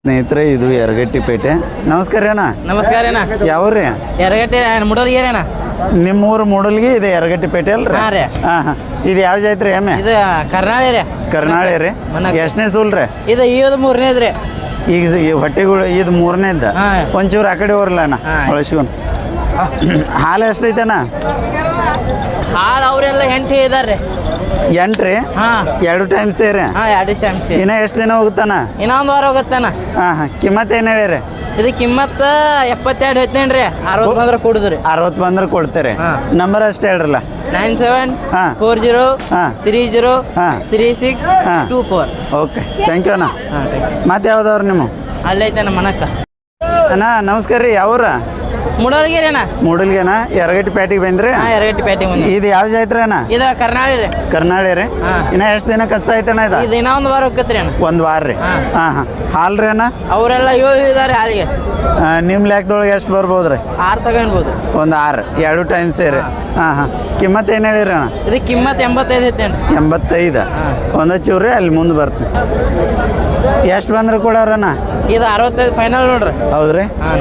ಸ್ನೇಹಿತರೆ, ಇದು ಯರಗಟ್ಟಿಪೇಟೆ. ನಮಸ್ಕಾರ ಅಣ್ಣ. ನಮಸ್ಕಾರ ಅಣ್ಣ. ಯಾವ್ರಿ? ಯರಗಟ್ಟಿ ಮುಡಲ್ಗೇರಿ ಅಣ್ಣ. ನಿಮ್ಮೂರು ಮೂಡಲ್ಗಿ ಇದೆ ಯರಗಟ್ಟಿಪೇಟೆ ಅಲ್ರಿ? ಹಾಂ ರೀ. ಹಾಂ. ಇದು ಯಾವ ಜಾತ್ರೆ ಎಮ್ಮೆ? ಇದು ಕರ್ನಾಳಿ ರೀ. ಕರ್ನಾಳಿ ರೀ. ಎಷ್ಟನೇ ಸೂಲ್ ರೀ? ಇದು ಈದ್ ಮೂರನೇದು ರೀ. ಈಗ ಈ ಹೊಟ್ಟೆಗಳು ಇದು ಮೂರನೇದ. ಒಂಚೂರು ಆ ಕಡೆ ಹೋರಲ್ಲ ಅಣ್ಣ, ಒಳಸ್ಕೊಂಡು. ಹಾಲು ಎಷ್ಟೈತಣ್ಣ? ಹಾಲು ಅವರೆಲ್ಲ ಎಂಟು ಇದಾರೆ. ಎಂಟ್ರಿ? ಹಾಂ. 2 ಟೈಮ್ ಸೇರಿ? ಹಾಂ, 2 ಟೈಮ್ ಸೇರಿ. ಇನ್ನ ಎಷ್ಟು ದಿನ ಹೋಗುತ್ತಾನ? ಇನ್ನೊಂದು ವಾರ ಹೋಗುತ್ತಾನ. ಹಾಂ. ಕಿಮ್ಮತ್ ಏನು ಹೇಳಿರಿ? ಇದು ಕಿಮ್ಮತ್ತ 72 ಹೇಳ್ತೇನೆ ರೀ. 60 ಬಂದ್ರೆ ಕೊಡುದ್ರಿ. 60 ಬಂದ್ರೆ ಕೊಡ್ತೀರಿ. ನಂಬರ್ ಅಷ್ಟೇ ಹೇಳ್ರಲ್ಲ. 9740303624. ಓಕೆ, ಥ್ಯಾಂಕ್ ಯು ಅಣ್ಣ. ಮತ್ತೆ ಯಾವ್ದವ್ರು ನಿಮ್ಮ? ಅಲ್ಲೈತೆ ನಮ್ಮ ಮನಕ್ಕ. ಅಣ್ಣ ನಮಸ್ಕಾರ ರೀ. ಯಾವ್ರ? ಮುಡಲ್ಗೇರಿ ಅಣ್ಣ. ಮೂಡಲ್ಗೆನ ಯರಗಟ್ಟಿಪೇಟೆಗೆ ಬಂದ್ರಿ? ಹಾಂ, ಯರಗಟ್ಟಿಪೇಟೆ ಮುಂದೆ. ಇದು ಯಾವ ಜಾತ್ರೆ ಅಣ್ಣ? ಇದು ಕರ್ನಾಳಿ ರೀ. ಕರ್ನಾಳಿ ರೀ. ಇನ್ನ ಎಷ್ಟು ದಿನ ಕಚ್ಚಾಯ್ತಣ್ಣ ಇದು? ಇದು ಇನ್ನೂ ಒಂದು ವಾರ ಹೋಗತ್ರಿ ಅಣ್ಣ. ಒಂದು ವಾರ ರೀ. ಹಾಂ. ಹಾಲು ರೀ ಅಣ್ಣ? ಅವರೆಲ್ಲ 7 ಇದಾರೆ ಹಾಲಿಗೆ. ನಿಮ್ಮ ಲೆಕ್ಕದೊಳಗೆ ಎಷ್ಟು ಬರ್ಬೋದು ರೀ? 6 ತಗೊಂಡ್ಬೋದು. ಒಂದು 6, 2 ಟೈಮ್ ಸೇರಿ. ಹಾಂ. ಕಿಮ್ಮತ್ ಏನು ಹೇಳಿರಿ ಅಣ್ಣ? ಇದು ಕಿಮ್ಮತ್ 85 ಐತೇನು? 85. ಒಂದು ಚೂರು ರೀ, ಅಲ್ಲಿ ಮುಂದೆ ಬರ್ತೀನಿ. ಎಷ್ಟು ಬಂದ್ರೆ ಕೊಡೋರಣ್ಣ? ಇದು 65 ಫೈನಲ್ ನೋಡ್ರಿ. ಹೌದ್ರಿ? ಹಾಂ.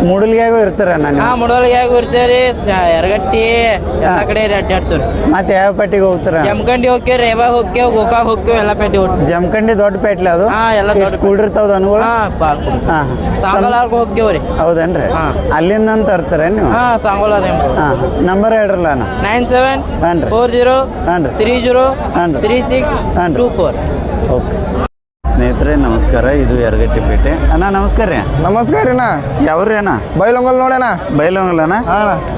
ಮೂಡಲ್ಗ್ಯಾಗೂ ಇರ್ತಾರಣ್ಣ ನೀವು? ಹಾಂ, ಮುಡಲ್ಗ್ಯಾಗೂ ಇರ್ತೇವ್ರಿ. ಯರಗಟ್ಟಿ ಎಲ್ಲ ಕಡೆ ಅಡ್ಡಾಡ್ತೀವಿ. ಮತ್ತೆ ಯಾವ ಪೇಟೆಗೆ ಹೋಗ್ತಾರ? ಜಮಖಂಡಿ ಹೋಗ್ತೇವೆ, ರೇವಾ ಹೋಗ್ತೇವೆ, ಗೋಕಾಕ್ ಹೋಗ್ತೇವೆ, ಎಲ್ಲ ಪೇಟೆ ಹೋಗ್ತೀವಿ. ಜಮಖಂಡಿ ದೊಡ್ಡ ಪೇಟ್ಲೆ ಅದು? ಹಾಂ, ಎಲ್ಲ ಎಷ್ಟು ಕೂಡಿರ್ತಾವ ಅನುಗಳು? ಹಾಂ. ಸಾಂಗೋಲಾರ್ಗೂ ಹೋಗ್ತೇವ್ರಿ. ಹೌದೇನ್ರಿ? ಅಲ್ಲಿಂದ ಅಂತ ತರ್ತಾರೆ ನೀವು? ಹಾಂ, ಸಾಂಗೋಲಾದ. ಹಾಂ. ನಂಬರ್ ಹೇಳ್ರಲ್ಲ ಅಣ್ಣ. 9740303624. ಓಕೆ. ಸ್ನೇಹಿತರೆ ನಮಸ್ಕಾರ, ಇದು ಯರಗಟ್ಟಿಪೇಟೆ. ಅಣ್ಣ ನಮಸ್ಕಾರ ರೀ. ನಮಸ್ಕಾರ ಅಣ್ಣ. ಯಾವ್ರಿ ಅಣ್ಣ? ಬೈಲೊಂಗಲ್ ನೋಡಣ್ಣ. ಬೈಲೊಂಗಲಣ್ಣ?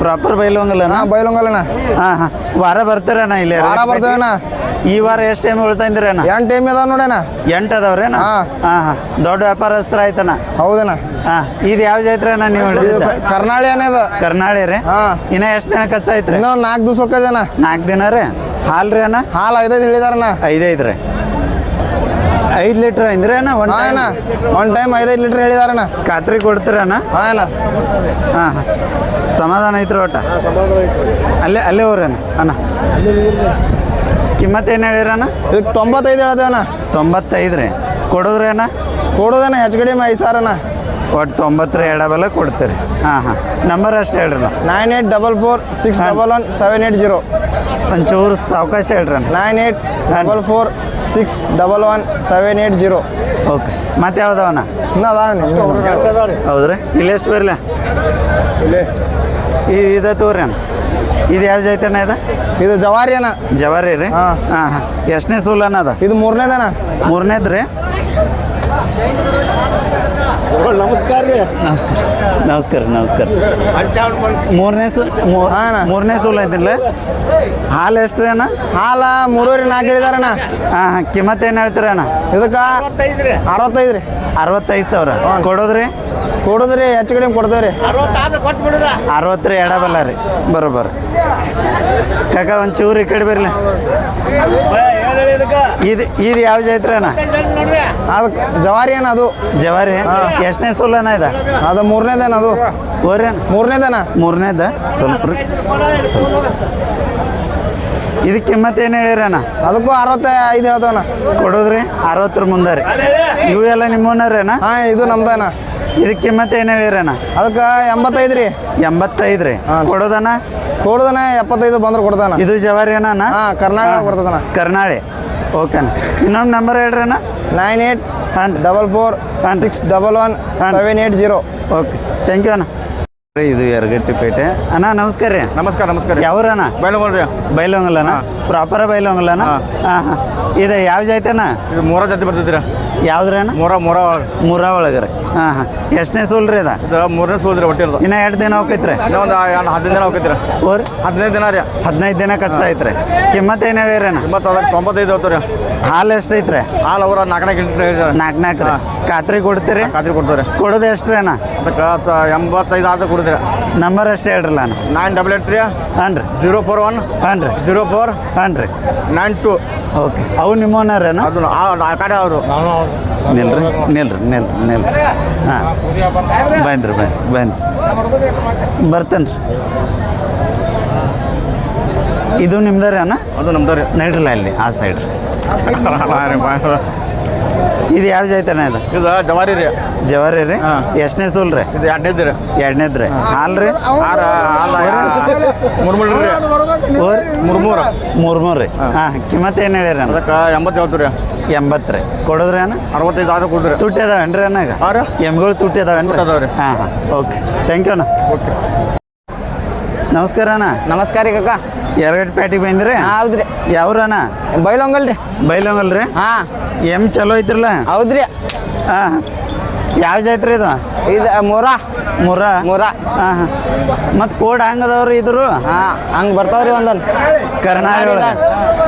ಪ್ರಾಪರ್ ಬೈಲೊಂಗಲಣ್ಣ? ಬೈಲೊಂಗಲಣ್ಣ. ಹಾಂ. ವಾರ ಬರ್ತಾರಣ್ಣ ಇಲ್ಲಿ? ವಾರ ಬರ್ತೇವಣ್ಣ. ಈ ವಾರ ಎಷ್ಟು ಟೈಮ್ ಉಳ್ತಾಯಿದ್ರಿ ಅಣ್ಣ? 8 ಟೈಮ್ ಅದಾವ ನೋಡಣ್ಣ. 8 ಅದಾವ್ರಿ ಅಣ್ಣ? ಹಾಂ. ದೊಡ್ಡ ವ್ಯಾಪಾರಸ್ಥರ ಆಯ್ತಣ್ಣ? ಹೌದಣ್ಣ. ಹಾಂ. ಇದು ಯಾವ ಜಾತ್ರೆ ಅಣ್ಣ ನೀವು ಹೇಳಿದ? ಕರ್ನಾಳಿ ಅನ್ನೋದು. ಕರ್ನಾಳಿ ರೀ. ಇನ್ನ ಎಷ್ಟು ದಿನ ಕಚ್ಚಾಯ್ತ್ರಿ? ಇನ್ನೊಂದು 4 ದಿವಸ ಹೋಗ್ತದಣ್ಣ. 4 ದಿನ ರೀ. ಹಾಲು ರೀ ಅಣ್ಣ? ಹಾಲು 5 ಹೇಳಿದಾರಣ್ಣ. 5 ರೀ. 5 ಲೀಟ್ರ್ ಅಂದ್ರಿ ಅಣ್ಣ? ಒನ್ ಟೈಮ್ 5 ಲೀಟ್ರ್ ಹೇಳಿದಾರಣ್ಣ. ಖಾತ್ರಿ ಕೊಡ್ತೀರಣ್ಣ? ಹಾಂ. ಹಾಂ. ಸಮಾಧಾನ ಐತ್ರಿ ಒಟ್ಟ? ಅಲ್ಲೇ ಹೋಗ್ರಣ್ಣ ಅಣ್ಣ. ಕಿಮ್ಮತ್ ಏನು ಹೇಳಿರಣ್ಣ? ಇದಕ್ಕೆ 95 ಹೇಳ್ತೇವಣ್ಣ. 95 ರೀ. ಕೊಡೋದ್ರಿ ಅಣ್ಣ? ಕೊಡೋದಣ್ಣ ಹೆಚ್ಚು ಕಡಿಮೆ 5 ಸಾವಿರಣ್ಣ. ಒಟ್ಟು 90 ಎಡಬಲ ಕೊಡ್ತೀರಿ. ಹಾಂ. ನಂಬರ್ ಅಷ್ಟು ಹೇಳ್ರಲ್ಲ. 9844611780. ಒಂಚೂರು ಸಾವಕಾಶ ಹೇಳ್ರಣ್ಣ. 9844611780. ಓಕೆ. ಮತ್ತೆ ಯಾವ್ದವಣ್ಣ? ಇನ್ನೂ ಅದಾವ. ಹೌದ್ರಿ? ಇಲ್ಲಿ ಎಷ್ಟು ಬರಲ್ಲ? ಇದು ತೋರಿ ಅಣ್ಣ. ಇದು ಯಾವ ಜಾತ್ರೆನ ಇದು? ಇದು ಜವಾರಿ ಅಣ್ಣ. ಜವಾರಿ ರೀ? ಹಾಂ. ಎಷ್ಟನೇ ಸೂಲ್ ಅಣ್ಣ ಅದು? ಇದು 3ನೇದಣ್ಣ. 3ನೇದು ರೀ. ನಮಸ್ಕಾರ ರೀ. ನಮಸ್ಕಾರ. ಮೂರನೇ ಸೂಲ್ ಐತಿಲ್ಲ? ಹಾಲು ಎಷ್ಟು ರೀ ಅಣ್ಣ? ಹಾಲು 3.4 ಹೇಳಿದಾರಣ್ಣ. ಹಾಂ. ಕಿಮ್ಮತ್ ಏನು ಹೇಳ್ತೀರ ಅಣ್ಣ? ಇದಕ್ಕೆ 65 ರೀ. 65,000. ಕೊಡೋದ್ರಿ? ಕೊಡೋದ್ರಿ ಹೆಚ್ಚು ಕಡಿಮೆ ಕೊಡ್ತೇವ್ರಿ. 60 ರೀ ಎಡಬಲ್ಲ ರೀ. ಬರೋಬ್ಬರ. ಕಾಕ ಒಂಚೂರು ಈ ಕಡೆ ಬರಲಿ. ಇದು ಯಾವ ಜಾತ್ರೆ ಅಣ್ಣ? ಅದಕ್ಕೆ ಜವಾರಿ ಅಣ್ಣ. ಅದು ಜವಾರಿ? ಎಷ್ಟನೇ ಸೂಲ್ ಅಣ್ಣ ಇದು? ಅದು 3ನೇದಣ್ಣ. ಅದು ಓರಿ ಅಣ್ಣ? 3ನೇದಣ್ಣ. 3ನೇದ? ಸ್ವಲ್ಪ ರೀ. ಇದಕ್ಕೆ ಕಿಮ್ಮತ್ ಏನು ಹೇಳಿರಣ್ಣ? ಅದಕ್ಕೂ 65 ಹೇಳ್ತವಣ್ಣ. ಕೊಡೋದ್ರಿ? 60 ಮುಂದೆ ರೀ. ಇವು ಎಲ್ಲ ನಿಮ್ಮವನರಿ ಅಣ್ಣ? ಹಾಂ, ಇದು ನಮ್ದಣ್ಣ. ಇದಕ್ಕೆ ಕಿಮ್ಮತ್ ಏನು ಹೇಳಿರಣ್ಣ? ಅದಕ್ಕೆ 85 ರೀ. 85 ರೀ. ಕೊಡೋದಣ್ಣ? ಕೊಡೋದಣ್ಣ 75 ಬಂದ್ರೆ ಕೊಡ್ತಾನ. ಇದು ಜವಾರಿ ಅಣ್ಣ? ಹಾಂ, ಕರ್ನಾಟಕ ಬರ್ತದಣ್ಣ. ಕರ್ನಾಳಿ. ಓಕೆ ಅಣ್ಣ. ಇನ್ನೊಂದು ನಂಬರ್ ಹೇಳ್ರಿ ಅಣ್ಣ. 9844611780. ಓಕೆ, ಥ್ಯಾಂಕ್ ಯು ಅಣ್ಣ. ಇದು ಯರಗಟ್ಟಿಪೇಟೆ. ಅಣ್ಣ ನಮಸ್ಕಾರ ರೀ. ನಮಸ್ಕಾರ. ಯಾವ್ರಣ್ಣ? ಬೈಲೊಂಗಲ್ ರೀ. ಬೈಲೊಂಗಲಣ್ಣ? ಪ್ರಾಪರ ಬೈಲೊಂಗಲಣ್ಣ? ಹಾಂ. ಇದು ಯಾವ ಜಾತಿ ಅಣ್ಣ? ಇದು 3 ಜಾತಿ ಬರ್ತೈತಿ. ಯಾವ್ದ್ರಿ ಅಣ್ಣ? ಮೂರ ಒಳಗೆ ರೀ. ಹಾಂ. ಎಷ್ಟನೇ ಸೂಲ್ ರೀ ಇದು? 3ನೇ ಸೂಲ್ ರೀ. ಒಟ್ಟಿರ್ದು ಇನ್ನು 2 ದಿನ ಹೋಗೈತ್ರಿ? ಒಂದು 15 ದಿನ ಹೋಗ್ತೈತಿ. ಓರಿ? 15 ದಿನ ರೀ. 15 ದಿನ ಕಚ್ಚಾಯ್ತು ರೀ. ಕಿಮ್ಮತ್ ಏನು ಹೇಳಿರಿ ಅಣ್ಣ? ಕಿಮ್ಮತ್ 95 ಹೋಗ್ತಾರೆ. ಹಾಲು ಎಷ್ಟೈತ್ರಿ? ಹಾಲು ಅವ್ರ 4 ಹೇಳಿದ್ದಾರೆ. 4 ರೀ. ಖಾತ್ರಿ ಕೊಡ್ತೀರಿ? ಖಾತ್ರಿ ಕೊಡ್ತಾರೆ. ಕೊಡೋದು ಎಷ್ಟು ರೀ ಅಣ್ಣ? ಅದಕ್ಕೆ 85 ಆತ ಕೊಡಿದ್ರೆ. ನಂಬರ್ ಅಷ್ಟೇ ಹೇಳ್ರಲ್ಲ ಅಣ್ಣ. 9883 ಹಾಂ ರೀ. 041 ಹಾಂ ರೀ. 04 ಹಾಂ ರೀ. 92. ಓಕೆ. ಅವು ನಿಮ್ಮವನರೇನು? ಅದು ಆ ಕಡೆ ಅವರು. ನಿಲ್ರಿ. ಹಾಂ. ಬಂದ್ರಿ ಬರ್ತೇನೆ ರೀ. ಇದು ನಿಮ್ದಾರೆ ಅಣ್ಣ? ಅದು ನಮ್ದು ರೀ. ನಡ್ರಲ್ಲ ಅಲ್ಲಿ ಆ ಸೈಡ್. ಇದು ಯಾವ ಜಾಯ್ತಾನ ಇದು ಇದು ಜವಾರಿ ರೀ. ಜವಾರಿ ರೀ ಹಾಂ. ಎಷ್ಟನೇ ಸೂಲ್ ರೀ ಇದು ಎರಡನೇದು ರೀ. ಎರಡನೇದು ರೀ ಹಾಲು ರೀ ಮುರ್ಮೂರು ರೀ. ಓರ್ ಮುರ್ಮೂರು ಮೂರು ರೀ ಹಾಂ ಕಿಮ್ಮತ್ತು ಏನು ಹೇಳಿರಿ ಅಣ್ಣ ಅದಕ್ಕೆ 80 ರೀ. 80 ರೀ ಕೊಡೋದ್ರಿ ಅಣ್ಣ 65 ಆದ್ರೆ ಕೊಡ್ರಿ. ತುಟ್ಟಿ ಅದಾವೇನ್ರಿ ಅನ್ನಾಗ ಹಾಂ ರೀ. ಎಮ್ಗಳು ತುಟ್ಟಿ ಅದಾವೇನ್ರಿ ತುಟ್ಟಿ ಅದಾವ್ರಿ. ಹಾಂ ಹಾಂ ಓಕೆ ಥ್ಯಾಂಕ್ ಯು ಅಣ್ಣ ಓಕೆ. ನಮಸ್ಕಾರ ಅಣ್ಣ ನಮಸ್ಕಾರ ರೀ ಕಾಕ. ಎರಗಟ್ಟು ಪ್ಯಾಟಿಗೆ ಬಂದ್ರಿ ಹೌದ್ರಿ. ಯಾವ್ರಣ್ಣ ಬೈಲೊಂಗಲ್ ರೀ. ಬೈಲೊಂಗಲ್ ರೀ ಹಾಂ ಎಮ್ ಚಲೋ ಐತ್ರಲ್ಲ ಹೌದ್ರಿ. ಹಾಂ ಯಾವ ಜಾತ್ರೆ ಇದು ಇದು ಮುರಾ ಮುರಾ ಮುರಾ. ಹಾಂ ಹಾಂ ಮತ್ತು ಕೋಡ್ ಹಂಗದವ್ರಿ ಇದ್ರು ಹಾಂ ಹಂಗೆ ಬರ್ತಾವ್ರಿ ಒಂದೊಂದು ಕರ್ನಾಟಕ ಒಳಗೆ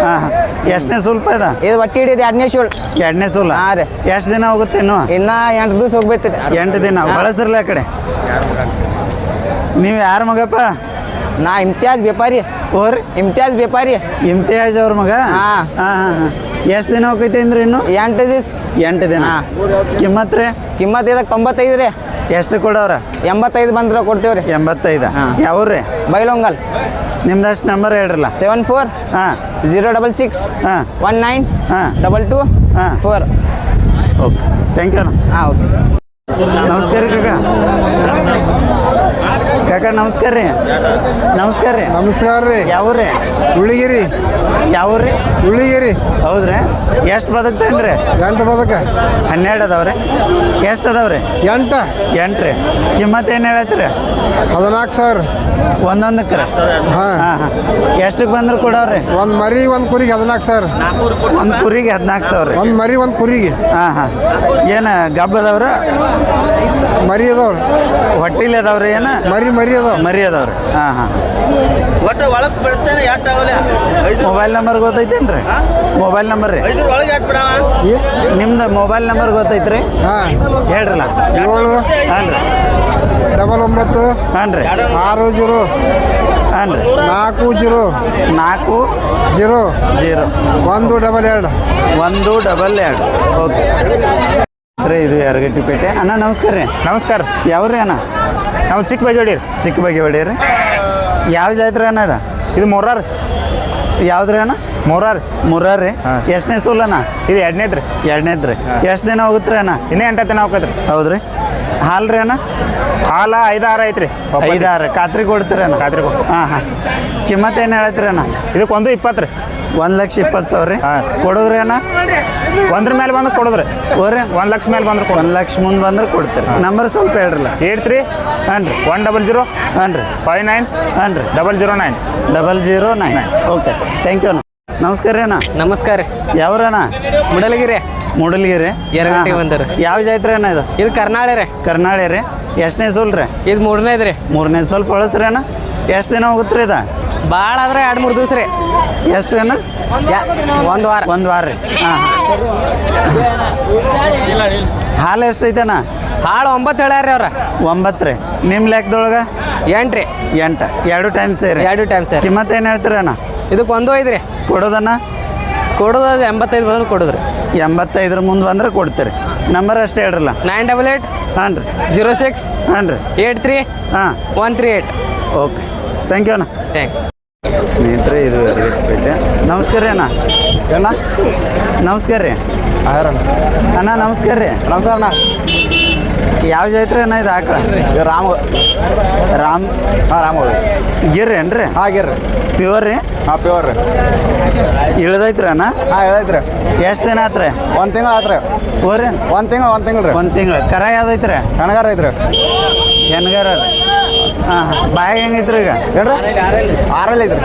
ಹಾಂ ಹಾಂ ಎಷ್ಟನೇ ಸ್ವಲ್ಪ ಇದೆ ಇದು ಒಟ್ಟಿ ಹಿಡಿದು 2ನೇ ಶೂಲ್. ಎರಡನೇ ಸೂಲ ಹಾಂ ರೀ. ಎಷ್ಟು ದಿನ ಹೋಗುತ್ತೆ ಇನ್ನು ಇನ್ನ 8 ದಿವಸ ಹೋಗ್ಬೇಕ್ರಿ. 8 ದಿನ ಬಳಸ್ರಲ್ಲ ಆ ಕಡೆ ನೀವು ಯಾರ ಮಗಪ್ಪ ನಾ ಇಮ್ತಿಯಾಜ್ ವ್ಯಾಪಾರಿ. ಓರಿ ಇಮ್ತಿಯಾಜ್ ವ್ಯಾಪಾರಿ. ಇಮ್ತಿಯಾಜ್ ಅವ್ರ ಮಗ ಹಾಂ. ಹಾಂ ಹಾಂ ಹಾಂ ಎಷ್ಟು ದಿನ ಹೋಗೈತೆ ಅಂದ್ರೆ ಇನ್ನು 8 ದಿವಸ. 8 ದಿನ ಹಾಂ. ಕಿಮ್ಮತ್ ರೀ ಕಿಮ್ಮತ್ ಇದಕ್ಕೆ 95 ರೀ. ಎಷ್ಟು ಕೊಡವ್ರ 85 ಬಂದ್ರೆ ಕೊಡ್ತೇವ್ರಿ. 85 ಹಾಂ. ಯಾವ್ರಿ ಬೈಲೊಂಗಲ್. ನಿಮ್ದು ಅಷ್ಟು ನಂಬರ್ ಹೇಳ್ರಲ್ಲ 74 ಹಾಂ 066 ಹಾಂ 19 ಹಾಂ 22 ಹಾಂ 4. ಓಕೆ ಥ್ಯಾಂಕ್ ಯು ಅಣ್ಣ ಹಾಂ ಓಕೆ. ನಮಸ್ಕಾರ ರೀ ಕಾಕ ನಮಸ್ಕಾರ ರೀ ನಮಸ್ಕಾರ ರೀ ನಮಸ್ಕಾರ ರೀ. ಯಾವ್ರಿ ಉಳ್ಳಿಗಿರಿ ಯಾವ್ರಿ ಉಳ್ಳಿಗಿರಿ ಹೌದ್ರಿ ಎಷ್ಟು ಬದುಕ್ತೇನ್ರಿ 8 ಬದಕ 12 ಅದಾವ್ರಿ ಎಷ್ಟು ಅದಾವ್ರಿ 8 8 ರೀ ಕಿಮ್ಮತ್ತು ಏನು ಹೇಳತ್ರಿ 14,000. ಒಂದೊಂದಕ್ಕೆ ರೀ ಹಾಂ ಹಾಂ ಹಾಂ ಎಷ್ಟಕ್ಕೆ ಬಂದ್ರೆ ಕೊಡವ್ರಿ ಒಂದು ಮರಿ ಒಂದು ಕುರಿಗೆ 14,000. ಒಂದು ಕುರಿಗೆ 14,000 ರೀ ಒಂದು ಮರಿ ಒಂದು ಕುರಿಗೆ ಹಾಂ ಹಾಂ ಏನು ಗಬ್ಬ ಅದಾವ್ರ ಮರಿ ಅದಾವ್ರಿ. ಹೊಟ್ಟಿಲಿ ಅದಾವ್ರಿ ಏನು ಮರಿ ಅದಾವ. ಮರಿ ಅದಾವ್ರಿ ಹಾಂ ಹಾಂ ಒಟ್ಟು ಒಳಗೆ ಬಿಡ್ತೇನೆ ಎಷ್ಟು ಆಗಲ್ಲ ಮೊಬೈಲ್ ನಂಬರ್ ಗೊತ್ತೈತೇನ್ರಿ ಮೊಬೈಲ್ ನಂಬರ್ ರೀ ಒಳಗೆ ಎಷ್ಟು ಬಿಡವ ನಿಮ್ದು ಮೊಬೈಲ್ ನಂಬರ್ ಗೊತ್ತೈತ್ರಿ ಹಾಂ ಹೇಳ್ರಲ್ಲ 7 ಹಾಂ ರೀ 99 ಹಾಂ ರೀ 60 ಹಾಂ ರೀ 40 4 0 0 122. 122 ಓಕೆ ರೀ ಇದು ಯರಗಟ್ಟಿಪೇಟೆ ಅಣ್ಣ ನಮಸ್ಕಾರ ರೀ ನಮಸ್ಕಾರ. ಯಾವ್ರಿ ಅಣ್ಣ ನಾವು ಚಿಕ್ಕ ಬೈಜೋಡಿ ರೀ. ಚಿಕ್ಕ ಬಗ್ಗೆ ಹೊಡೀರಿ ಯಾವ ಜಾತ್ರೆ ಅಣ್ಣ ಇದು ಇದು ಮೂರಾರು ಯಾವ್ದ್ರಿ ಅಣ್ಣ ಮೂರಾರು ಮುರಾರಿ ಹಾಂ. ಎಷ್ಟನೇ ಸೂಲ್ ಅಣ್ಣ ಇದು ಎರಡನೇದು ರೀ. ಎರಡನೇದು ರೀ ಎಷ್ಟು ದಿನ ಹೋಗುತ್ತೆ ರೀ ಅಣ್ಣ ಇನ್ನೇ 8 ದಿನ ಹೋಗತ್ತೆ ರೀ. ಹೌದ್ರಿ ಹಾಲು ರೀ ಅಣ್ಣ ಹಾಲ 5-6 ಐತ್ರಿ. 5-6 ಖಾತ್ರಿ ಕೊಡ್ತೀರಿ ಅಣ್ಣ ಖಾತ್ರಿ ಕೊಡ್ತೀವಿ. ಹಾಂ ಹಾಂ ಕಿಮ್ಮತ್ತು ಏನು ಹೇಳತ್ತೀರಿ ಅಣ್ಣ ಇದಕ್ಕೆ 120 ರೀ. 1,20,000 ರೀ ಹಾಂ. ಕೊಡೋದ್ರಿ ಅಣ್ಣ 1 ಮೇಲೆ ಬಂದ್ರೆ ಕೊಡೋದ್ರಿ. ಓರಿ 1 ಲಕ್ಷ ಮೇಲೆ ಬಂದ್ರೆ ಕೊಡೋದು. 1,00,000 ಮುಂದೆ ಬಂದ್ರೆ ಕೊಡ್ತೀರಿ ನಂಬರ್ ಸ್ವಲ್ಪ ಹೇಳ್ರಲ್ಲ 83 ಹಾಂ ರೀ 100 ಹಾಂ ರೀ 59 ಹಾಂ ರೀ 009. 009 ಓಕೆ ಥ್ಯಾಂಕ್ ಯು ಅಣ್ಣ ನಮಸ್ಕಾರ ರೀ ಅಣ್ಣ ನಮಸ್ಕಾರ ರೀ ಯಾವ್ರಣ್ಣ ಮುಡಲಗಿರಿ ಮೂಡಲ್ಗಿರಿ ಯರಗಟ್ಟಿಗೆ ಬಂದಿರಿ. ಯಾವ ಜಾತ್ರೆ ಅಣ್ಣ ಇದು ಇದು ಕರ್ನಾಳಿ ರೀ. ಕರ್ನಾಳಿ ರೀ ಎಷ್ಟನೇ ಸೂಲ್ ರೀ ಇದು 3ನೇದು ರೀ. ಮೂರನೇ ಸ್ವಲ್ಪ ಬಳಸ್ರಿ ಅಣ್ಣ ಎಷ್ಟು ದಿನ ಹೋಗುತ್ತೆ ರೀ ಇದು ಭಾಳ ಆದ್ರೆ 2-3 ದಿವಸ ರೀ. ಎಷ್ಟು ಅಣ್ಣ 1 ವಾರ. 1 ವಾರ ರೀ ಹಾಂ ಹಾಲು ಎಷ್ಟೈತೆ ಅಣ್ಣ ಹಾಳು 9 ಹೇಳ್ಯಾರ ಅವ್ರ 9 ರೀ ನಿಮ್ಮ ಲೆಕ್ಕದೊಳಗೆ 8 ರೀ. 8 2 ಟೈಮ್ ಸೇರಿ 2 ಟೈಮ್ ಸರ್. ಕಿಮ್ಮತ್ತು ಏನು ಹೇಳ್ತೀರಿ ಅಣ್ಣ ಇದಕ್ಕೆ 1.5 ರೀ. ಕೊಡೋದಣ್ಣ ಕೊಡೋದು 85 ಬಂದ್ರೆ ಕೊಡೋದ್ರಿ. 85 ಮುಂದೆ ಬಂದ್ರೆ ಕೊಡ್ತೀರಿ ನಂಬರ್ ಅಷ್ಟೇ ಹೇಳ್ರಲ್ಲ 988 ಹಾಂ ರೀ 06 ಹಾಂ ರೀ 83 ಹಾಂ 138. ಓಕೆ ಥ್ಯಾಂಕ್ ಯು ಅಣ್ಣ ಥ್ಯಾಂಕ್ಸ್. ಸ್ನೇಹಿತರೆ ಇದು ಯರಗಟ್ಟಿಪೇಟೆ ನಮಸ್ಕಾರ ರೀ ಅಣ್ಣ ಏನ ನಮಸ್ಕಾರ ರೀ ಆಯ್ರಣ್ಣ. ಅಣ್ಣ ನಮಸ್ಕಾರ ರೀ ನಮಸ್ಕಾರ ಅಣ್ಣ. ಯಾವ ಜಾತ್ರೆ ಅಣ್ಣ ಇದು ಆಕಳ ಇದು ರಾಮ್ ರಾಮ್ ಹಾಂ ರಾಮ್ ಗಿರ್ ಏನ್ರಿ ಆಗಿರ್ರಿ. ಪ್ಯೂರ್ ರೀ ಹಾಂ ಪ್ಯೂರ್ ರೀ. ಇಳ್ದೈತ್ರಿ ಅಣ್ಣ ಹಾಂ ಹೇಳೈತ್ರಿ. ಎಷ್ಟು ದಿನ ಆತ್ರಿ 1 ತಿಂಗಳು ಆತ್ರಿ. ಓರಿ 1 ತಿಂಗಳು ರೀ. 1 ತಿಂಗಳು ಕರ ಯಾವ್ದೈತ್ರಿ ಹೆಣ್ಗಾರ ಐತ್ರಿ. ಹೆಣ್ಗಾರ ರೀ ಹಾಂ ಹಾಂ ಬಾಯಾಗ ಹೆಂಗೈತ್ರಿ ಈಗ ಏನ್ರಿ 6 ಐತ್ರಿ.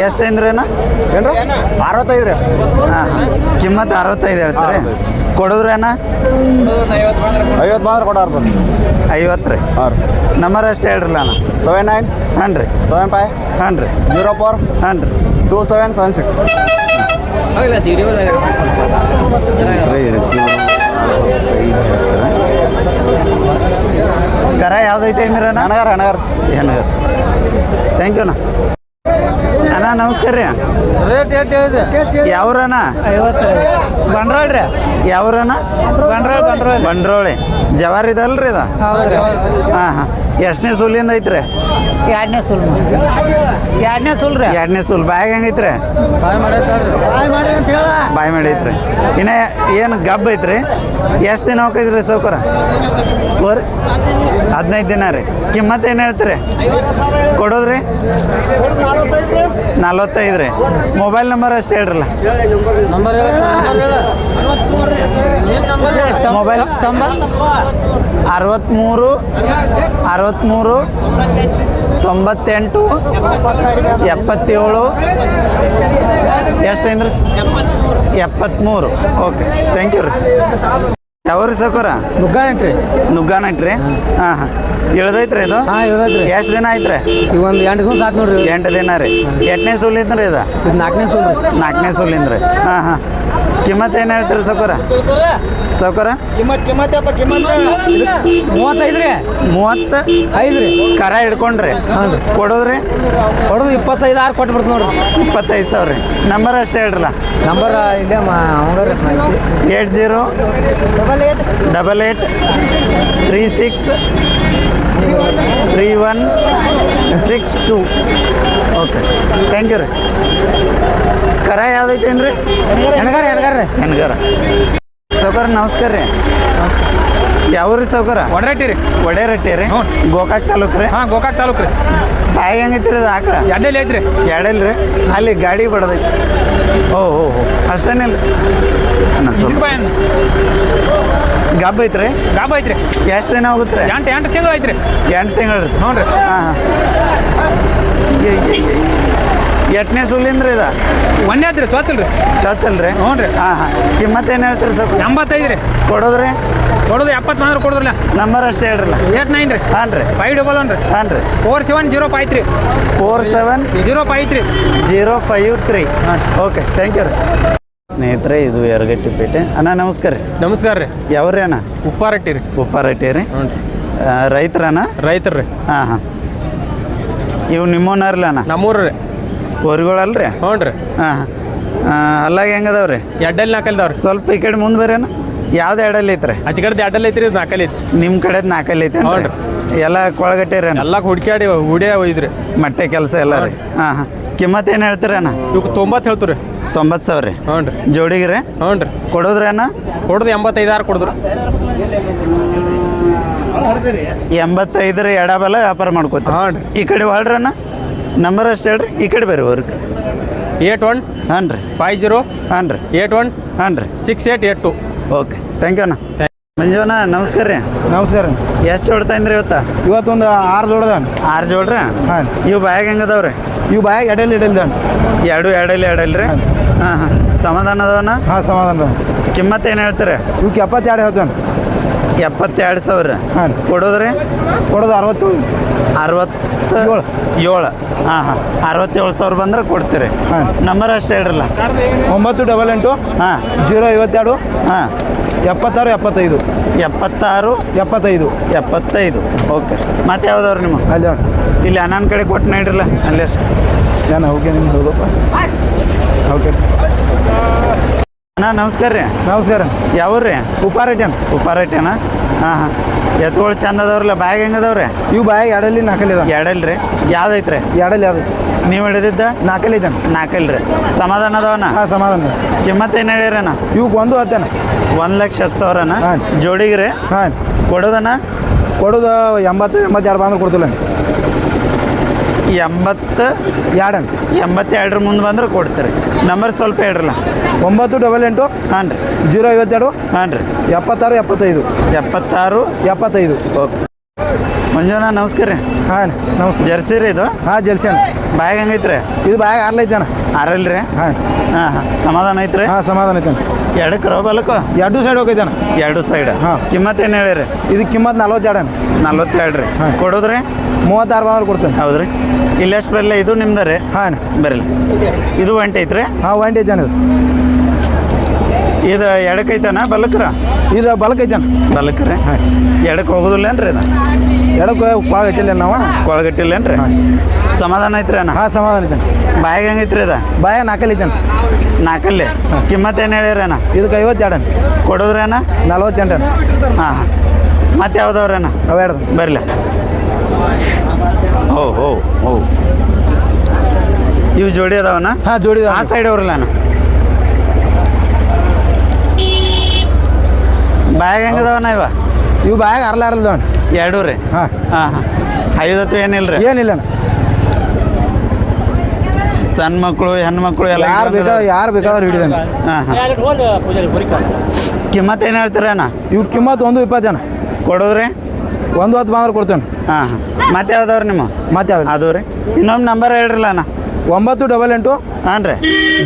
ಎಷ್ಟು ಐಂದ್ರಿ ಅಣ್ಣ ಏನ್ರಿ 65 ರೀ. ಹಾಂ ಹಾಂ ಕಿಮ್ಮತ್ತು 65 ಹೇಳ್ತಾರೆ ಕೊಡೋದ್ರಿ ಅಣ್ಣ 50 ಬಂದ್ರೆ ಕೊಡಾರ್ದು. 50 ರೀ ಹಾಂ ರೀ. ನಂಬರ್ ಅಷ್ಟೇ ಹೇಳ್ರಲ್ಲ ಅಣ್ಣ 79 ಹಾಂ ರೀ 75 ಹಾಂ ರೀ 04 ಹಾಂ ರೀ 2776. ಕರ ಯಾವ್ದೈತೆ ಅಂದ್ರಿ ಅಣ್ಣ ಹೆಣ್ಗಾರ ಹೆಣ್ಗಾರ ಥ್ಯಾಂಕ್ ಯು ಅಣ್ಣ ಅಣ್ಣ ನಮಸ್ಕಾರ ರೀ ರೇಟ್ ಎಷ್ಟು ಹೇಳಿದೆ? ಯಾವ್ರಣ್ಣ 50 ಬಂಡ್ರೋಳ್ ರೀ. ಯಾವ್ರಣ್ಣ ಬಂಡ್ರೋಳ್ ಬಂಡ್ರೋಳಿ ಜವಾರ್ ಇದಲ್ರಿ ಇದು ಹೌದು ರೀ. ಹಾಂ ಹಾಂ ಎಷ್ಟನೇ ಸೂಲಿಂದ ಐತ್ರಿ? ಎರಡನೇ ಸುಲ್ ರೀ. ಎರಡನೇ ಸೂಲ್. ಬಾಯಾಗ ಹೆಂಗೈತ್ರಿ? ಬಾಯಿ ಮಾಡೈತ್ರಿ. ಇನ್ನ ಏನು ಗಬ್ಬ ಐತ್ರಿ? ಎಷ್ಟು ದಿನ ಹೋಗೈತ್ರಿ ಸೌಕರ? 15 ದಿನ ರೀ. ಕಿಮ್ಮತ್ತು ಏನು ಹೇಳ್ತೀರಿ? ಕೊಡೋದ್ರಿ 45 ರೀ. ಮೊಬೈಲ್ ನಂಬರ್ ಅಷ್ಟು ಹೇಳ್ರಲ್ಲ. ಮೊಬೈಲ್ 63 98 77 ಎಷ್ಟೇನ್ರಿ? 73. ಓಕೆ, ಥ್ಯಾಂಕ್ ಯು ರೀ. ಯಾವ್ರಿ ಸೌಕರ? ನುಗ್ಗಾನಟ್ರಿ. ಹಾಂ ಹಾಂ, ಇಳ್ದೈತ್ರಿ ಇದು? ಎಷ್ಟು ದಿನ ಆಯ್ತ್ರಿ? ಈಗ ಒಂದು 8 ದಿವಸ ಆಯ್ತು ನೋಡ್ರಿ. 8 ದಿನ ರೀ. ಎಷ್ಟನೇ ಸೂಲಿಂದ್ರಿ ಇದು? 4ನೇ ಸುಲ್ ರೀ. 4ನೇ ಸೂಲಿಂದ್ರಿ. ಹಾಂ ಹಾಂ, ಕಿಮ್ಮತ್ತು ಏನು ಹೇಳ್ತೀರಿ ಸೌಕರ? ಸೌಕರ 35 ರೀ. 35 ರೀ. ಕರ ಹಿಡ್ಕೊಂಡ್ರಿ. ಕೊಡೋದ್ರಿ? ಕೊಡೋದು 25 6 ಕೊಟ್ಟು ಬಿಡ್ತು ನೋಡ್ರಿ. 25,000 ರೀ. ನಂಬರ್ ಅಷ್ಟೇ ಹೇಳ್ರಲ್ಲ. ನಂಬರ್ ಇಲ್ಲೇ 80 88 36 3162. ಓಕೆ, ಥ್ಯಾಂಕ್ ಯು ರೀ. ಕರ ಯಾವ್ದೈತೇನು ರೀ? ಹೆಣ್ಗಾರ ರೀ. ಹೆಣ್ಗಾರ. ಸೌಕರ ನಮಸ್ಕಾರ ರೀ. ಯಾವ್ರಿ ಸೌಕರ? ಒಡರಟ್ಟಿ ರೀ. ಒಡೇರಟ್ಟಿ ರೀ. ಗೋಕಾಕ್ ತಾಲೂಕು ರೀ. ಹಾಂ, ಗೋಕಾಕ್ ತಾಲೂಕು ರೀ. ಬಾಯಿ ಹೆಂಗೈತಿ ರೀ ಅದು ಆಕಳ? ಎಡ್ಡೆಲ್ಲಿ ಐತ್ರಿ. ಎರಡಲ್ಲ ರೀ. ಅಲ್ಲಿ ಗಾಡಿ ಬಡದೈತಿ. ಓ ಅಷ್ಟೇನಿಲ್ಲ. ಗಬ್ಬ ಐತ್ರಿ? ಗಾಬ ಐತ್ರಿ. ಎಷ್ಟು ದಿನ ಹೋಗುತ್ತೆ ರೀ? 8 ತಿಂಗಳು ಐತ್ರಿ. 8 ತಿಂಗಳು ರೀ. ಹ್ಞೂ ರೀ. ಹಾಂ ಹಾಂ. ಎಷ್ಟನೇ ಸುಲಿಂದ್ರಿ ಇದು? ಒಂದೇ ಐತ್ರಿ, ಚೊಚ್ಚಲ್ರಿ. ಚೊಚ್ಚಲ್ರಿ? ಹ್ಞೂ ರೀ. ಹಾಂ ಹಾಂ, ಕಿಮ್ಮತ್ತು ಏನು ಹೇಳ್ತೀರಿ ಸರ್? 85 ರೀ. ಕೊಡೋದ್ರಿ? ಕೊಡೋದು 70 ಕೊಡೋದ್ರಲ್ಲ. ನಂಬರ್ ಅಷ್ಟೇ ಹೇಳ್ರಲ್ಲ. 89 ರೀ. ಹಾಂ ರೀ. 511 ರೀ. ಹಾಂ ರೀ. 4705 4705 053. ಓಕೆ, ಥ್ಯಾಂಕ್ ಯು ರೀ. ಸ್ನೇಹಿತರೆ, ಇದು ಯರಗಟ್ಟಿಪೇಟೆ. ಅಣ್ಣ ನಮಸ್ಕಾರ ರೀ. ನಮಸ್ಕಾರ ರೀ. ಯಾವ್ರಿ ಅಣ್ಣ? ಉಪ್ಪಾರಟ್ಟಿ ರೀ. ಉಪ್ಪಾರಟ್ಟಿ ರೀ. ರೈತರಣ್ಣ? ರೈತರು ರೀ. ಹಾಂ ಹಾಂ. ಇವು ನಿಮ್ಮೋನರ್ಲ ಅಣ್ಣ? ನಮ್ಮೂರು ರೀ. ಹೊರಗಳಲ್ರಿ? ಹ್ಞೂ ರೀ. ಹಾಂ ಹಾಂ. ಅಲ್ಲಾಗ ಹೆಂಗದವ್ರಿ? ಎಡ್ಡಲ್ಲಿ ನಾಲ್ಕಲ್ದವ್ರಿ. ಸ್ವಲ್ಪ ಈ ಕಡೆ ಮುಂದೆ ಬರ್ರಿ ಅಣ್ಣ. ಯಾವ್ದು ಎಡಲ್ಲಿ ಐತ್ರಿ? ಆಚೆ ಕಡೆ ಎಡ್ಡಲ್ಲಿ ಐತ್ರಿ, ಇದು ನಾಲ್ಕಲ್ಲಿ ಐತಿ. ನಿಮ್ಮ ಕಡೆದು ನಾಲ್ಕಲ್ಲಿ ಐತೆ? ಹ್ಞೂ ರೀ. ಎಲ್ಲ ಕೊಳಗಟ್ಟಿರಿ ಅಣ್ಣ? ಎಲ್ಲ ಹುಡ್ಕ್ಯಾಡಿ ಹುಡಿಯ ಒಯ್ದ್ರಿ. ಮಟ್ಟೆ ಕೆಲಸ ಎಲ್ಲ ರೀ. ಹಾಂ ಹಾಂ. ಕಿಮ್ಮತ್ತು ಏನು ಹೇಳ್ತೀರಿ ಅಣ್ಣ? ಇವಕ್ಕೆ 90 ಹೇಳ್ತೀವಿ ರೀ. 90,000 ರೀ. ಹ್ಞೂ ರೀ. ಜೋಡಿಗೆ ರೀ? ಹ್ಞೂ ರೀ. ಕೊಡೋದ್ರಿ ಅಣ್ಣ? ಕೊಡೋದು 85 ಕೊಡಿದ್ರು. 85 ರೀ. ಎಡಬಲ ವ್ಯಾಪಾರ ಮಾಡ್ಕೋತೀವಿ. ಹಾಂ ರೀ. ಈ ಕಡೆ ಹೊಳ್ರಿ ಅಣ್ಣ. ನಂಬರ್ ಅಷ್ಟು ಹೇಳ್ರಿ. ಈ ಕಡೆ ಬರ್ರಿ ಅವ್ರಿಗೆ. 81 ಹಾಂ ರೀ. 50 ಹಾಂ ರೀ. 81 ಹಾಂ ರೀ. 6882. ಓಕೆ, ಥ್ಯಾಂಕ್ ಯು ಅಣ್ಣ. ಮಂಜುವಣ್ಣ ನಮಸ್ಕಾರ ರೀ. ನಮಸ್ಕಾರ. ಎಷ್ಟು ಜೋಡ್ತಾ ಇದ್ರಿ ಇವತ್ತೊಂದು 6 ಜೋಡದ. 6 ಜೋಡ್ರಿ? ಹಾಂ. ಇವು ಬಾಯಾಗ ಹೆಂಗದವ್ರಿ? ಇವು ಬಾಯಾಗ ಎಡಲ್ಲಿ ಎರಡಲ್ಲಿ ರೀ. ಹಾಂ ಹಾಂ. ಸಮಾಧಾನ ಅದಾವಣ್ಣ? ಹಾಂ, ಸಮಾಧಾನ. ಕಿಮ್ಮತ್ತು ಏನು ಹೇಳ್ತೀರಿ? ಇವಕ್ಕೆ 72 ಹೇಳ್ತಾನೆ. 72,000. ಹಾಂ. ಕೊಡೋದ್ರಿ? ಕೊಡೋದು 67. 67. ಹಾಂ ಹಾಂ. 67,000 ಬಂದ್ರೆ ಕೊಡ್ತೀರಿ. ಹಾಂ. ನಂಬರ್ ಅಷ್ಟು ಹೇಳ್ರಲ್ಲ. 988 ಹಾಂ 052 ಹಾಂ 76 75. 76 75. 75. ಓಕೆ. ಮತ್ತೆ ಯಾವ್ದವ್ರು ನಿಮ್ಮ? ಅಲ್ಲಿ ಇಲ್ಲಿ ಅಣ್ಣನ ಕಡೆ ಕೊಟ್ಟು ನೋಡ್ರಲ್ಲ ಅಲ್ಲಿ ಅಷ್ಟು. ನಾನು ಓಕೆ, ನಿಮ್ಗೆ ಹೌದಪ್ಪ. ಓಕೆ ಅಣ್ಣ ನಮಸ್ಕಾರ ರೀ. ನಮಸ್ಕಾರ. ಯಾವ್ರಿ? ಉಪ್ಪಾರಟ್ಯಾನ. ಉಪ್ಪಾರಟ್ಟೆನ? ಹಾಂ ಹಾಂ. ಎತ್ತುಗಳು ಚಂದ ಅದಾವ್ರಲ್ಲ. ಬ್ಯಾಗ್ ಹೆಂಗದವ್ರಿ? ಇವು ಬಾಯಾಗ ಎಡಲ್ಲಿ ನಾಲ್ಕಲ್ಲಿ ಇದಾವೆ. ಎರಡಲ್ರಿ? ಯಾವ್ದೈತ್ರಿ? ಎಡಲ್ಲಿ ಯಾವುದು? ನೀವು ಹಿಡಿದಿದ್ದ? ನಾಲ್ಕಲ್ಲಿ ಇದ್ದಾನೆ. ನಾಲ್ಕಲ್ರಿ. ಸಮಾಧಾನ ಅದಾವಣ್ಣ? ಹಾಂ, ಸಮಾಧಾನ. ಕಿಮ್ಮತ್ತು ಏನು ಹೇಳಿರಣ್ಣ? ಇವಕ್ಕೆ 1 ಹತ್ತೇನೆ. 1,10,000. ಹಾಂ. ಜೋಡಿಗೆ ರೀ? ಹಾಂ. ಕೊಡೋದಣ್ಣ? ಕೊಡೋದು 82 ಬಂದ್ರೆ ಕೊಡ್ತಿಲ್ಲ. 82 ಮುಂದೆ ಬಂದ್ರೆ ಕೊಡ್ತೀರಿ. ನಂಬರ್ ಸ್ವಲ್ಪ ಹೇಳ್ರಲ್ಲ. 988 ಹಾಂ ರೀ. 052 ಹಾಂ ರೀ. 76 75. 76 75. ಓಕೆ. ಮಂಜುನಾ ನಮಸ್ಕಾರ ರೀ. ಹಾಂ, ನಮಸ್ಕಾರ. ಜರ್ಸಿ ರೀ ಇದು? ಹಾಂ, ಜಲ್ಸಿಯನ್. ಬ್ಯಾಗ್ ಹೆಂಗೈತ್ರಿ? ಇದು ಬಾಯಾಗ 6 ಐತಾನ. 6 ರೀ? ಹಾಂ ಹಾಂ ಹಾಂ. ಸಮಾಧಾನ ಐತ್ರಿ? ಹಾಂ, ಸಮಾಧಾನ ಐತಾನೆ. ಎರಡಕ್ಕೆ ರೋ ಬಲಕ್ಕೋ? 2 ಸೈಡ್ ಹೋಗೈತಾನ. 2 ಸೈಡ್. ಹಾಂ. ಕಿಮ್ಮತ್ತು ಏನು ಹೇಳಿರಿ? ಇದು ಕಿಮ್ಮತ್ತು 42. 42 ರೀ. ಹಾಂ. ಕೊಡೋದ್ರಿ? 36 ಬಂದ್ರೆ ಕೊಡ್ತೇನೆ. ಹೌದ್ರಿ. ಇಲ್ಲೆಷ್ಟು ಬರಲ್ಲ? ಇದು ನಿಮ್ದು ರೀ? ಹಾಂ. ಬರಲಿ. ಇದು ಒಂಟಿ ಐತ್ರಿ? ಹಾಂ, 1 ಐತಾನ. ಇದು ಎಡಕ್ಕೆ ಐತಾನ ಬಲಕ್ರ? ಇದು ಬಲಕ್ ಐತಾನ. ಬಲಕ್ಕೆ ರೀ? ಹಾಂ. ಎಡಕ್ಕೆ ಹೋಗೋದಿಲ್ಲೇನ್ರಿ ಇದು? ಎಡಕ್ಕೆ ಕೊಳ ಇಟ್ಟಿಲ್ಲ ನಾವು. ಕೊಳಗಟ್ಟಿಲ್ಲೇನ್ರಿ? ಹಾಂ. ಸಮಾಧಾನ ಐತ್ರಿ ಅಣ್ಣ? ಹಾಂ, ಸಮಾಧಾನ ಐತಾನೆ. ಬ್ಯಾಗ್ ಹೆಂಗೈತ್ರಿ ಇದು? ಬಾಯಾಗ 4 ಐತಾನ. 4 ಕಿಮ್ಮತ್ತು ಏನು ಹೇಳಿರಿ ಅಣ್ಣ? ಇದಕ್ಕೆ 52. ಕೊಡೋದ್ರಿ ಅಣ್ಣ? 48. ಹಾಂ ಹಾಂ. ಮತ್ತೆ ಯಾವ್ದವ್ರಿ ಅಣ್ಣ? ಅವೆರಡು. ಬರಲಿ. ಓ ಇವು ಜೋಡಿ ಅದಾವನ ಹಾಂ ಜೋಡಿ ಆ ಸೈಡ್ ಅವ್ರಲ್ಲ ಅಣ್ಣ ಬ್ಯಾಗ್ ಹೆಂಗದವನ ಇವ ಇವು ಬ್ಯಾಗ್ ಅರ್ಲಾರಲ್ದವಣ ಎರಡೂ ರೀ ಹಾಂ ಹಾಂ ಐವತ್ತು ಏನಿಲ್ಲ ರೀ ಏನಿಲ್ಲ ಸಣ್ಣ ಮಕ್ಕಳು ಹೆಣ್ಮಕ್ಳು ಎಲ್ಲ ಯಾರು ಬೇಕಾದ್ರೆ ಹಿಡಿದಾನೆ. ಹಾಂ ಕಿಮ್ಮತ್ತು ಏನು ಹೇಳ್ತೀರ ಅಣ್ಣ ಇವು ಕಿಮ್ಮತ್ತು 120 ಅಣ್ಣ ಕೊಡೋದ್ರಿ 110 ಬಂದ್ರೆ ಕೊಡ್ತೇನೆ. ಹಾಂ ಮತ್ತೆ ಯಾವ್ದವ್ರಿ ನಿಮ್ಮ ಮತ್ತೆ ಯಾವ ಅದು ರೀ ಇನ್ನೊಂದು ನಂಬರ್ ಹೇಳ್ರಲ್ಲ ಅಣ್ಣ 988 ಹಾಂ ರೀ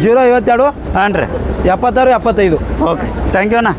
052 ಹಾಂ ರೀ 76 75. ಓಕೆ ಥ್ಯಾಂಕ್ ಯು ಅಣ್ಣ